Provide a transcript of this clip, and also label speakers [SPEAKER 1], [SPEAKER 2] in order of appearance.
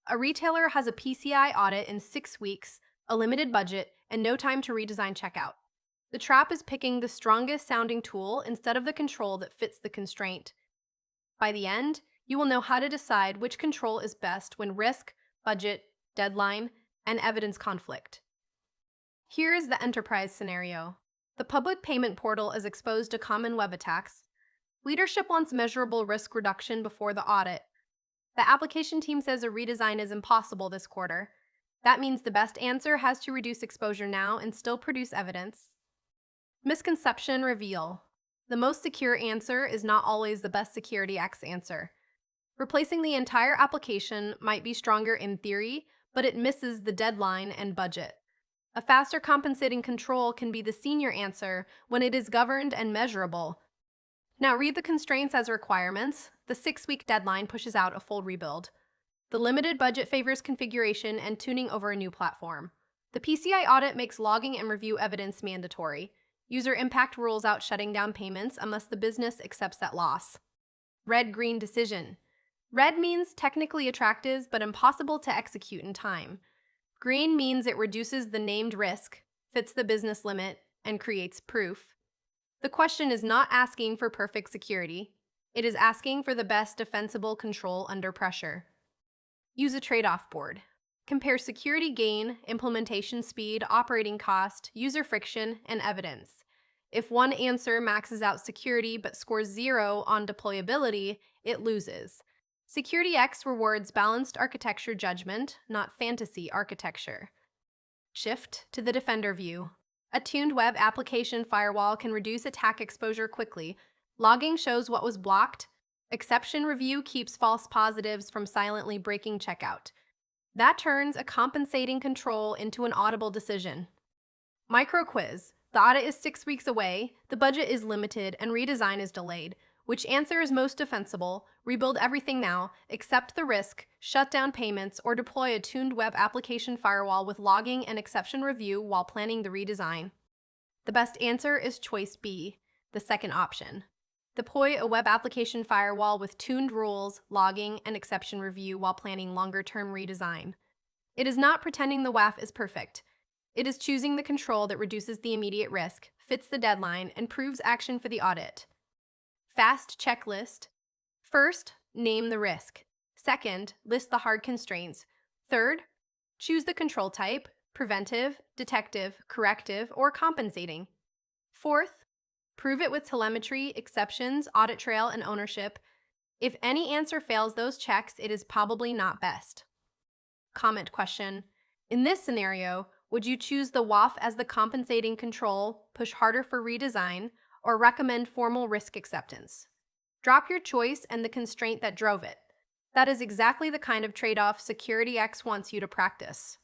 [SPEAKER 1] A retailer has a PCI audit in 6 weeks, a limited budget, and no time to redesign checkout. The trap is picking the strongest sounding tool instead of the control that fits the constraint. By the end, you will know how to decide which control is best when risk, budget, deadline, and evidence conflict. Here is the enterprise scenario. The public payment portal is exposed to common web attacks. Leadership wants measurable risk reduction before the audit. The application team says a redesign is impossible this quarter. That means the best answer has to reduce exposure now and still produce evidence. Misconception reveal. The most secure answer is not always the best SecurityX answer. Replacing the entire application might be stronger in theory, but it misses the deadline and budget. A faster compensating control can be the senior answer when it is governed and measurable. Now read the constraints as requirements. The 6-week deadline pushes out a full rebuild. The limited budget favors configuration and tuning over a new platform. The PCI audit makes logging and review evidence mandatory. User impact rules out shutting down payments unless the business accepts that loss. Red-green decision. Red means technically attractive but impossible to execute in time. Green means it reduces the named risk, fits the business limit, and creates proof. The question is not asking for perfect security. It is asking for the best defensible control under pressure. Use a trade-off board. Compare security gain, implementation speed, operating cost, user friction, and evidence. If one answer maxes out security but scores 0 on deployability, it loses. SecurityX rewards balanced architecture judgment, not fantasy architecture. Shift to the defender view. A tuned web application firewall can reduce attack exposure quickly. Logging shows what was blocked. Exception review keeps false positives from silently breaking checkout. That turns a compensating control into an audible decision. Micro quiz. The audit is 6 weeks away, the budget is limited, and redesign is delayed. Which answer is most defensible? Rebuild everything now, accept the risk, shut down payments, or deploy a tuned web application firewall with logging and exception review while planning the redesign. The best answer is choice B, the second option. Deploy a web application firewall with tuned rules, logging, and exception review while planning longer-term redesign. It is not pretending the WAF is perfect. It is choosing the control that reduces the immediate risk, fits the deadline, and proves action for the audit. Fast checklist. First, name the risk. Second, list the hard constraints. Third, choose the control type, preventive, detective, corrective, or compensating. Fourth, prove it with telemetry, exceptions, audit trail, and ownership. If any answer fails those checks, it is probably not best. Comment question. In this scenario, would you choose the WAF as the compensating control, push harder for redesign, or recommend formal risk acceptance? Drop your choice and the constraint that drove it. That is exactly the kind of trade-off SecurityX wants you to practice.